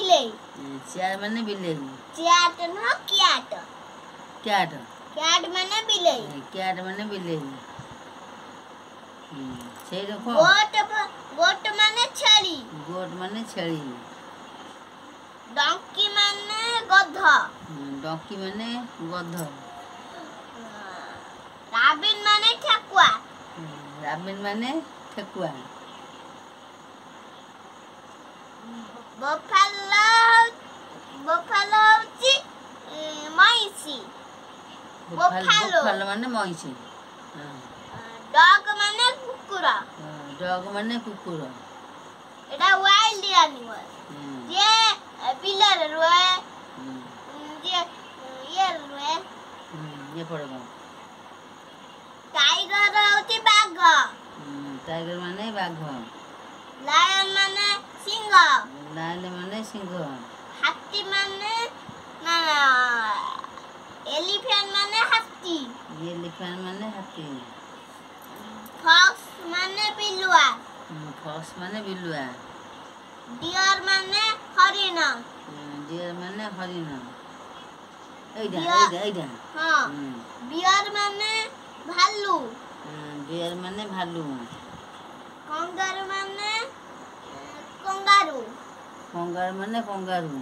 ବିଲେଇ। ଚେୟାର ମାନେ ବିଲେଇ। ଚ୍ୟାଟ ନୁହଁ କ୍ୟାଟ। କ୍ୟାଟ। କ୍ୟାଟ ମାନେ ବିଲେଇ। କ୍ୟାଟ ମାନେ ବିଲେଇ। ସେଇ ଦେଖ। ଗୋଟ ମାନେ ଛେଳି। ଗୋଟ ମାନେ ଛେଳି। ଡଙ୍କି ମାନେ ଗଧ। ଡଙ୍କି ମାନେ ଗଧ। ରାବିନ ମାନେ ଠେକୁଆ। ରାବିନ ମାନେ ଠେକୁଆ। ବୋଫାଲୋ ହଉଛି ମଇଁଷି। ବୋଫାଲୋ ମାନେ ମଇଁଷି। ଡଗ ମାନେ କୁକୁର। ଡଗ ମାନେ କୁକୁର। ଏଟା ୱାଇଲ୍ଡ ଆନିମଲ। ଯିଏ ବିଲରେ ରୁହେ। ଯିଏ ଇଏରେ ରୁହେ। ଟାଇଗର ହଉଛି ବାଘ। ଟାଇଗର ମାନେ ବାଘ। ଲାୟନ ମାନେ ସିଂହ। ଲାୟନ ମାନେ ସିଂହ। ହାତୀ ମାନେ ଏଲିଫ୍ୟାଣ୍ଟ ମାନେ ହାତୀ। ଏଲିଫ୍ୟାଣ୍ଟ ମାନେ ହାତୀ। ଫକ୍ସ ମାନେ ବିଲୁଆ। ଫକ୍ସ ମାନେ ବିଲୁଆ। ଡିଅର ମାନେ ହରିଣ। ଡିଅର ମାନେ ହରିଣ। ଏଇଟା। ହଁ। ବିଅର ମାନେ ଭାଲୁ। ବିଅର ମାନେ ଭାଲୁ। କଙ୍ଗାରୁ ମାନେ କଙ୍ଗାରୁ। କଙ୍ଗାରୁ ମାନେ କଙ୍ଗାରୁ।